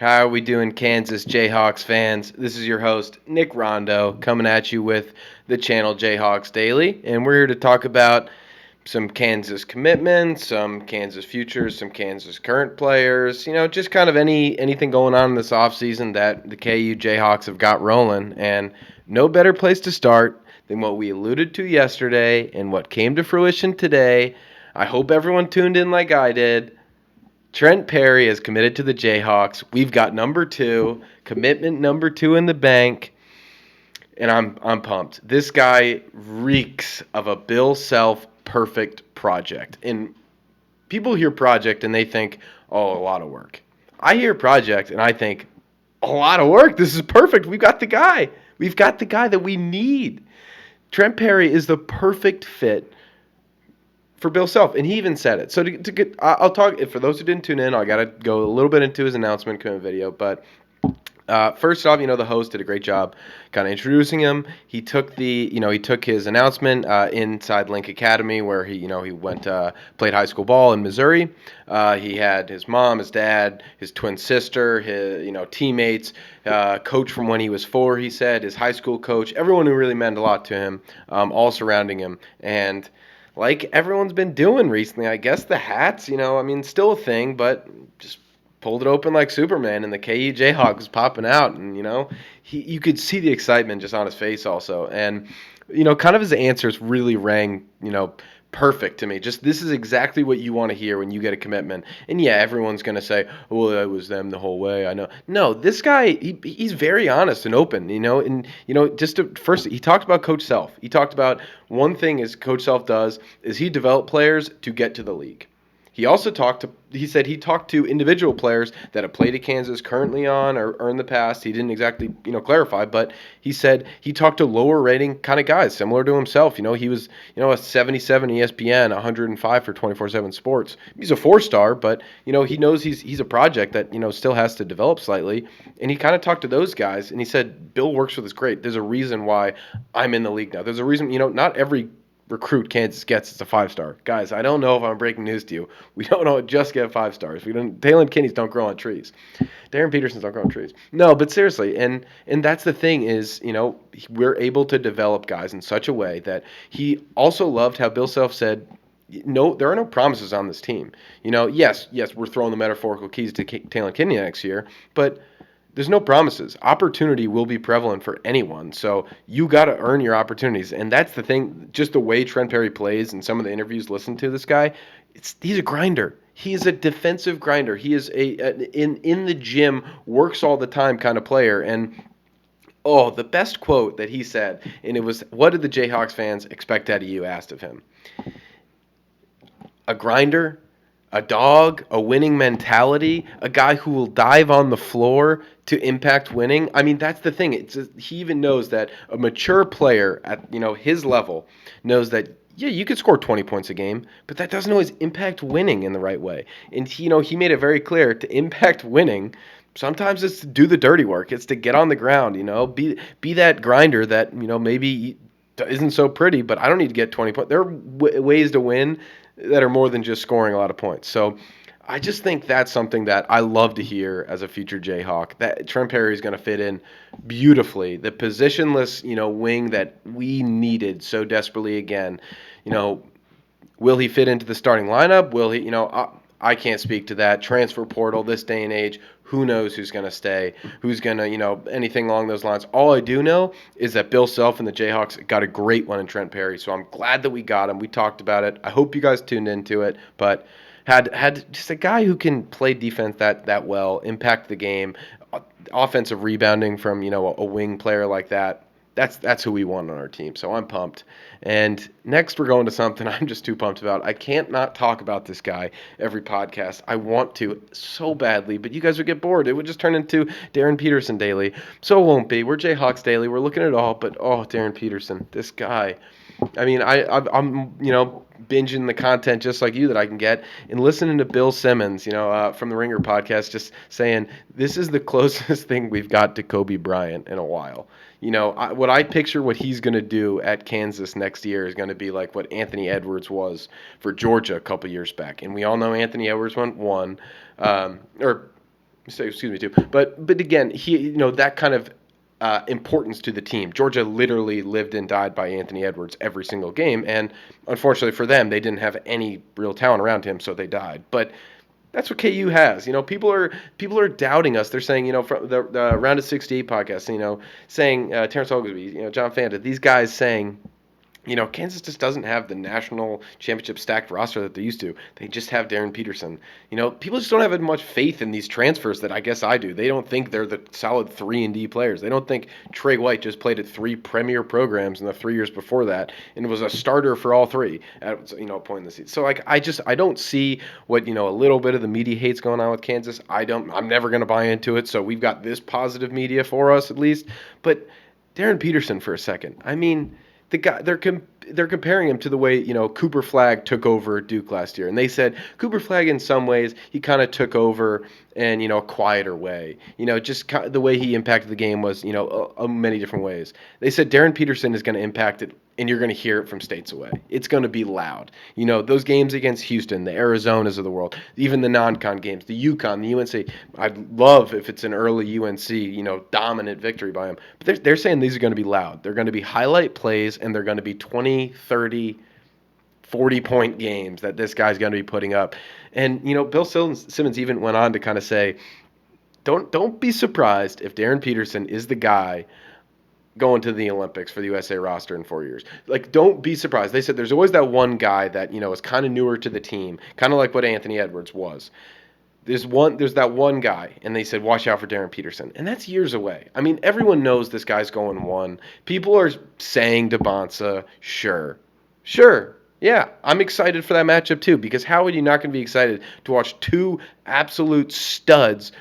How are we doing, Kansas Jayhawks fans? This is your host, Nick Rondeau, coming at you with the channel Jayhawks Daily, and we're here to talk about some Kansas commitments, some Kansas futures, some Kansas current players, just kind of anything going on in this offseason that the KU Jayhawks have got rolling, and no better place to start than what we alluded to yesterday and what came to fruition today. I hope everyone tuned in like I did. Trent Perry is committed to the Jayhawks. We've got number two, commitment number two in the bank, and I'm pumped. This guy reeks of a Bill Self perfect project. And people hear project and they think, oh, a lot of work. I hear project and I think, a lot of work. This is perfect. We've got the guy. We've got the guy that we need. Trent Perry is the perfect fit for Bill Self, and he even said it. So to get, I'll talk. For those who didn't tune in, I got to go a little bit into his announcement video. But first off, the host did a great job, kind of introducing him. He took he took his announcement inside Link Academy, where he went played high school ball in Missouri. He had his mom, his dad, his twin sister, his teammates, coach from when he was 4. He said his high school coach, everyone who really meant a lot to him, all surrounding him, and like everyone's been doing recently. I guess the hats, still a thing, but just pulled it open like Superman, and the KU Jayhawk was popping out, and you could see the excitement just on his face also, and kind of his answers really rang perfect to me. Just this is exactly what you want to hear when you get a commitment. And yeah, everyone's gonna say, "Oh, well, it was them the whole way." I know. No, this guy, he's very honest and open. And first, he talked about Coach Self. He talked about one thing is Coach Self does is he developed players to get to the league. He said he talked to individual players that have played at Kansas currently on or in the past. He didn't exactly, clarify, but he said he talked to lower rating kind of guys similar to himself. He was, a 77 ESPN, 105 for 24/7 Sports. He's a 4-star, but, he knows he's a project that, still has to develop slightly. And he kind of talked to those guys, and he said, Bill works with us great. There's a reason why I'm in the league now. There's a reason, not every recruit Kansas gets is a 5-star. Guys, I don't know if I'm breaking news to you. We don't just get 5 stars. We don't. Talon Kinney's don't grow on trees. Darryn Peterson's don't grow on trees. No, but seriously, and that's the thing is, we're able to develop guys in such a way that he also loved how Bill Self said, no, there are no promises on this team. Yes, we're throwing the metaphorical keys to Talon Kinney next year, but there's no promises. Opportunity will be prevalent for anyone, so you got to earn your opportunities, and that's the thing. Just the way Trent Perry plays, and some of the interviews listen to this guy, he's a grinder. He is a defensive grinder. He is in the gym, works all the time kind of player, and the best quote that he said, and it was, "What did the Jayhawks fans expect out of you?" Asked of him. A grinder, a dog, a winning mentality, a guy who will dive on the floor to impact winning. I mean, that's the thing. He even knows that a mature player at his level knows that yeah, you could score 20 points a game, but that doesn't always impact winning in the right way. And he made it very clear to impact winning. Sometimes it's to do the dirty work. It's to get on the ground. Be that grinder that maybe isn't so pretty, but I don't need to get 20 points. There are ways to win that are more than just scoring a lot of points. So I just think that's something that I love to hear as a future Jayhawk. That Trent Perry is going to fit in beautifully. The positionless, wing that we needed so desperately again. Will he fit into the starting lineup? Will he, I can't speak to that. Transfer portal, this day and age, who knows who's going to stay, who's going to, anything along those lines. All I do know is that Bill Self and the Jayhawks got a great one in Trent Perry, so I'm glad that we got him. We talked about it. I hope you guys tuned into it, but had just a guy who can play defense that well, impact the game, offensive rebounding from, a wing player like that. That's who we want on our team. So I'm pumped. And next we're going to something I'm just too pumped about. I can't not talk about this guy every podcast. I want to so badly, but you guys would get bored. It would just turn into Darryn Peterson Daily. So it won't be. We're Jayhawks Daily. We're looking at it all, but Darryn Peterson, this guy. I mean, I'm binging the content just like you that I can get and listening to Bill Simmons, from the Ringer podcast, just saying this is the closest thing we've got to Kobe Bryant in a while. What I picture what he's going to do at Kansas next year is going to be like what Anthony Edwards was for Georgia a couple years back. And we all know Anthony Edwards won, or excuse me too. But again, that kind of importance to the team. Georgia literally lived and died by Anthony Edwards every single game, and unfortunately for them, they didn't have any real talent around him, so they died. But that's what KU has. People are doubting us. They're saying, from the Round of 68 podcast, saying Terrence Oglesby, John Fanta, these guys saying, Kansas just doesn't have the national championship stacked roster that they used to. They just have Darryn Peterson. People just don't have as much faith in these transfers that I guess I do. They don't think they're the solid 3-and-D players. They don't think Trey White just played at 3 premier programs in the 3 years before that and was a starter for all 3 at a point in the season. So I don't see what a little bit of the media hate's going on with Kansas. I'm never going to buy into it. So we've got this positive media for us at least. But Darryn Peterson for a second. I mean, the guy they're comparing him to the way Cooper Flagg took over Duke last year, and they said Cooper Flagg in some ways he kind of took over in a quieter way. Just the way he impacted the game was many different ways. They said Darryn Peterson is going to impact it, and you're going to hear it from states away. It's going to be loud. Those games against Houston, the Arizonas of the world, even the non-con games, the UConn, the UNC. I'd love if it's an early UNC dominant victory by them. But they're saying these are going to be loud. They're going to be highlight plays, and they're going to be 20, 30, 40-point games that this guy's going to be putting up. And, Bill Simmons even went on to kind of say, don't be surprised if Darryn Peterson is the guy going to the Olympics for the USA roster in 4 years. Don't be surprised. They said there's always that one guy that, is kind of newer to the team, kind of like what Anthony Edwards was. There's that one guy, and they said, watch out for Darryn Peterson. And that's years away. I mean, everyone knows this guy's going 1. People are saying DeBonsa, sure. Yeah, I'm excited for that matchup too, because how are you not going to be excited to watch 2 absolute studs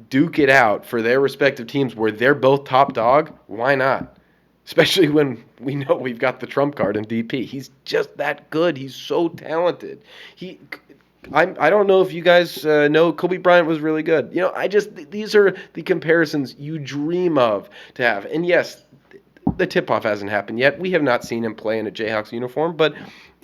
duke it out for their respective teams where they're both top dog? Why not? Especially when we know we've got the trump card in DP. He's just that good. He's so talented. I don't know if you guys know Kobe Bryant was really good. These are the comparisons you dream of to have. And yes, the tip-off hasn't happened yet. We have not seen him play in a Jayhawks uniform, but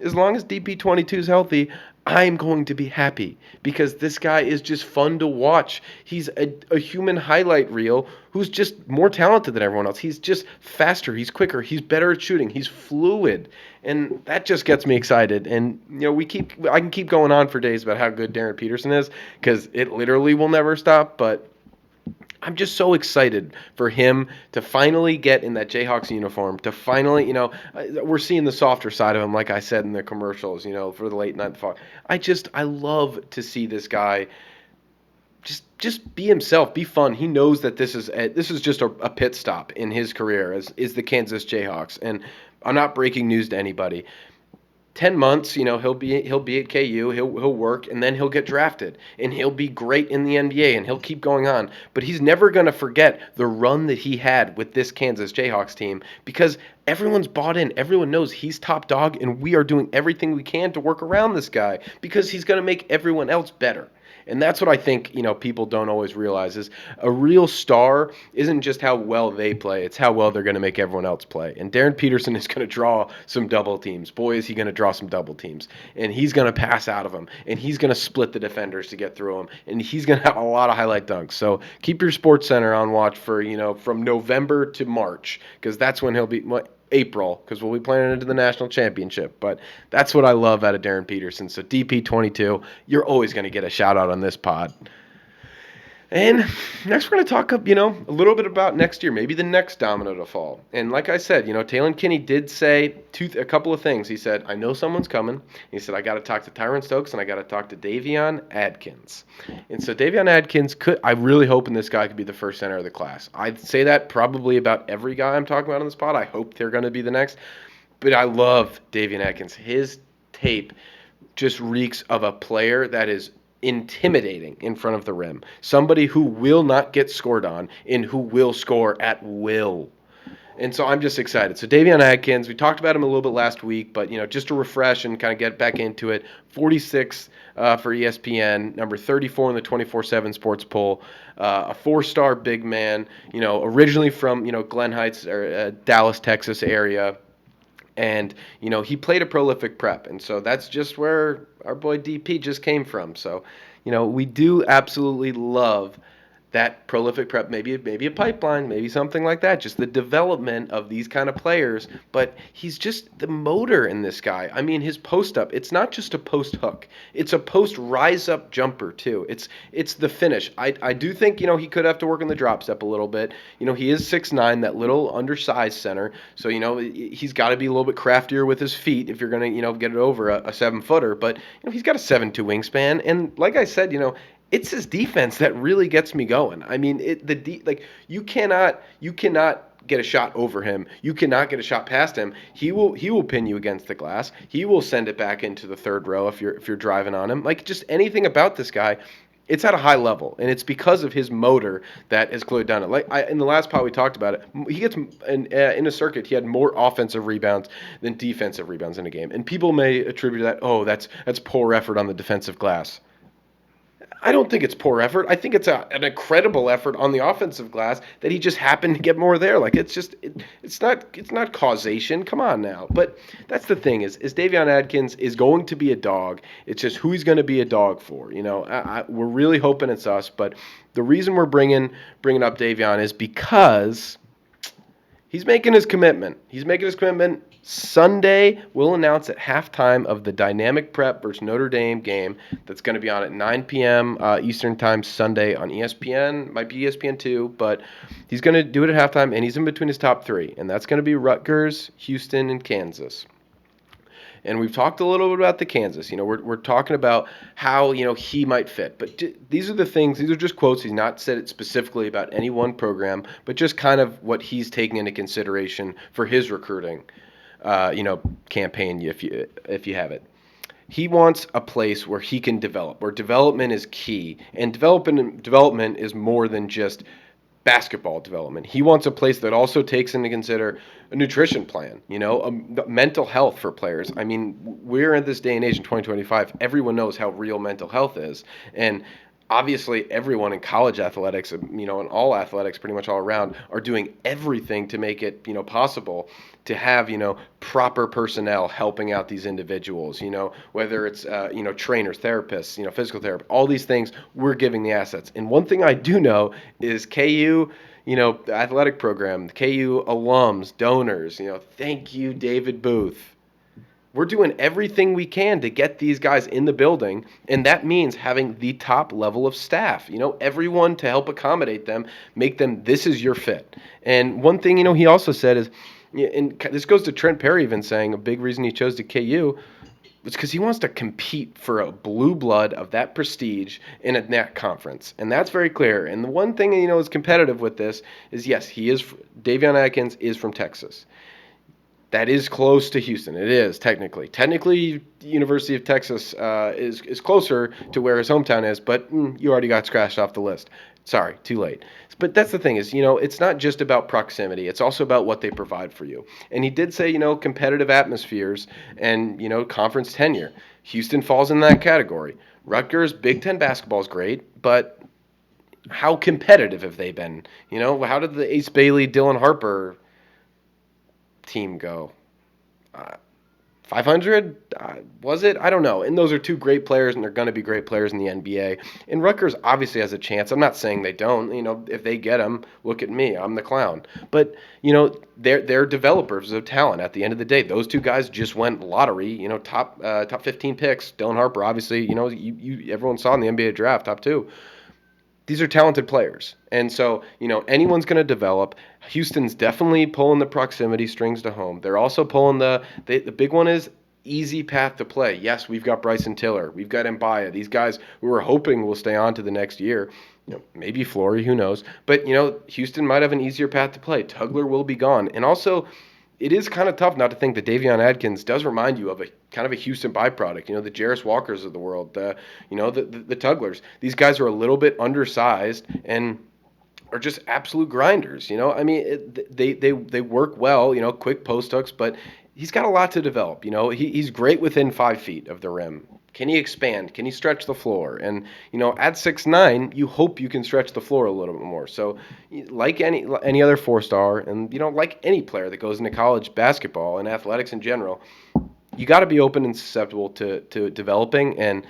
as long as DP22 is healthy, I'm going to be happy because this guy is just fun to watch. He's a human highlight reel who's just more talented than everyone else. He's just faster. He's quicker. He's better at shooting. He's fluid. And that just gets me excited. And, I can keep going on for days about how good Darryn Peterson is because it literally will never stop, but I'm just so excited for him to finally get in that Jayhawks uniform, to finally, we're seeing the softer side of him, like I said in the commercials, for the late night fog. I love to see this guy just be himself, be fun. He knows that this is just a pit stop in his career as is the Kansas Jayhawks. And I'm not breaking news to anybody. 10 months, he'll be at KU, he'll work, and then he'll get drafted, and he'll be great in the NBA, and he'll keep going on. But he's never going to forget the run that he had with this Kansas Jayhawks team because everyone's bought in. Everyone knows he's top dog, and we are doing everything we can to work around this guy because he's going to make everyone else better. And that's what I think, people don't always realize is a real star isn't just how well they play, it's how well they're going to make everyone else play. And Darryn Peterson is going to draw some double teams. Boy, is he going to draw some double teams. And he's going to pass out of them. And he's going to split the defenders to get through them. And he's going to have a lot of highlight dunks. So keep your Sports Center on watch for, from November to March, because that's when he'll be April, because we'll be playing into the national championship. But that's what I love out of Darryn Peterson. So DP22, you're always going to get a shout out on this pod. And next we're going to talk, a little bit about next year, maybe the next domino to fall. And like I said, Talon Kinney did say a couple of things. He said, I know someone's coming. He said, I got to talk to Tyron Stokes and I got to talk to DaVon Atkins. And so DaVon Atkins I really hoping this guy could be the first center of the class. I'd say that probably about every guy I'm talking about on this pod. I hope they're going to be the next. But I love DaVon Atkins. His tape just reeks of a player that is intimidating in front of the rim. Somebody who will not get scored on and who will score at will. And so I'm just excited. So DaVon Atkins, we talked about him a little bit last week, but just to refresh and kind of get back into it, 46 for ESPN, number 34 in the 24/7 Sports poll, a 4-star big man, originally from Glen Heights or Dallas, Texas area. And, he played a prolific prep. And so that's just where our boy DP just came from. So, we do absolutely love that prolific prep, maybe a pipeline, maybe something like that. Just the development of these kind of players. But he's just the motor in this guy. I mean, his post up. It's not just a post hook. It's a post rise up jumper too. It's the finish. I do think he could have to work on the drop step a little bit. He is 6'9", that little undersized center. So he's got to be a little bit craftier with his feet if you're gonna get it over a 7-footer. But he's got a 7'2" wingspan, and like I said, it's his defense that really gets me going. I mean, you cannot get a shot over him. You cannot get a shot past him. He will pin you against the glass. He will send it back into the third row if you're driving on him. Like, just anything about this guy, it's at a high level, and it's because of his motor that has clearly done it. In the last pod we talked about it, he gets in a circuit. He had more offensive rebounds than defensive rebounds in a game, and people may attribute that. Oh, that's poor effort on the defensive glass. I don't think it's poor effort. I think it's an incredible effort on the offensive glass that he just happened to get more there. Like, it's not causation. Come on now. But that's the thing is DaVon Atkins is going to be a dog. It's just who he's going to be a dog for. We're really hoping it's us. But the reason we're bringing up DaVon is because he's making his commitment. Sunday, we'll announce at halftime of the Dynamic Prep versus Notre Dame game that's going to be on at 9 p.m. Eastern Time Sunday on ESPN. Might be ESPN2, but he's going to do it at halftime, and he's in between his top three, and that's going to be Rutgers, Houston, and Kansas. And we've talked a little bit about the Kansas. We're talking about how, he might fit. But these are the things, these are just quotes. He's not said it specifically about any one program, but just kind of what he's taking into consideration for his recruiting campaign, if you have it. He wants a place where he can develop, where development is key. And development is more than just basketball development. He wants a place that also takes into consider a nutrition plan, mental health for players. I mean, we're in this day and age in 2025. Everyone knows how real mental health is. And obviously everyone in college athletics, and all athletics pretty much all around are doing everything to make it, possible to have, proper personnel helping out these individuals, whether it's, trainers, therapists, physical therapists, all these things, we're giving the assets. And one thing I do know is KU, the athletic program, the KU alums, donors, thank you, David Booth. We're doing everything we can to get these guys in the building, and that means having the top level of staff, everyone to help accommodate them, make them, this is your fit. And one thing, he also said is, and this goes to Trent Perry even saying a big reason he chose to KU was because he wants to compete for a blue blood of that prestige in a NAC conference. And that's very clear. And the one thing, is competitive with this is, yes, DaVon Atkins is from Texas. That is close to Houston. It is, technically. Technically, University of Texas is closer to where his hometown is, but you already got scratched off the list. Sorry, too late. But that's the thing is, it's not just about proximity. It's also about what they provide for you. And he did say, competitive atmospheres and, conference tenure. Houston falls in that category. Rutgers, Big Ten basketball is great, but how competitive have they been? How did the Ace Bailey, Dylan Harper team go? 500? Was it? I don't know. And those are two great players, and they're going to be great players in the NBA. And Rutgers obviously has a chance. I'm not saying they don't. If they get them, look at me. I'm the clown. But, they're developers of talent at the end of the day. Those two guys just went lottery, top 15 picks. Dylan Harper, obviously, everyone saw in the NBA draft, top 2. These are talented players. And so, anyone's going to develop. Houston's definitely pulling the proximity strings to home. They're also pulling the big one is easy path to play. Yes, we've got Bryson Tiller. We've got Mbaya. These guys who we're hoping will stay on to the next year. Maybe Flory, who knows. But, Houston might have an easier path to play. Tugler will be gone. And also, it is kind of tough not to think that DaVon Atkins does remind you of a kind of a Houston byproduct. The Jarris Walkers of the world, the Tuglers. These guys are a little bit undersized and are just absolute grinders. They work well. Quick post hooks, but he's got a lot to develop. He's great within 5 feet of the rim. Can he expand? Can he stretch the floor? And, at 6'9", you hope you can stretch the floor a little bit more. So, like any other 4-star, and, like any player that goes into college basketball and athletics in general, you got to be open and susceptible to developing. And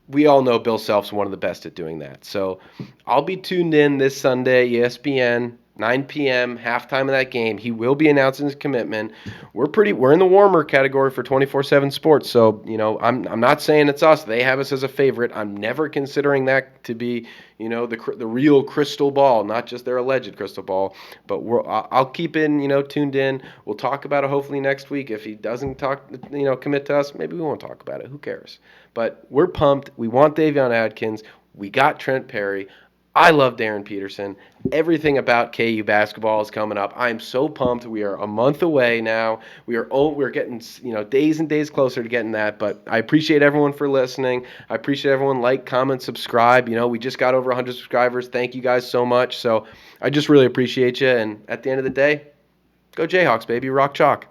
we all know Bill Self's one of the best at doing that. So I'll be tuned in this Sunday, ESPN, 9 p.m., halftime of that game. He will be announcing his commitment. We're in the warmer category for 24/7 sports. So, I'm not saying it's us. They have us as a favorite. I'm never considering that to be, the real crystal ball, not just their alleged crystal ball. But I'll keep tuned in. We'll talk about it hopefully next week. If he doesn't commit to us, maybe we won't talk about it. Who cares? But we're pumped. We want DaVon Atkins. We got Trent Perry. I love Darryn Peterson. Everything about KU basketball is coming up. I'm so pumped. We are a month away now. We're getting days and days closer to getting that. But I appreciate everyone for listening. I appreciate everyone like, comment, subscribe. We just got over 100 subscribers. Thank you guys so much. So I just really appreciate you. And at the end of the day, go Jayhawks, baby. Rock chalk.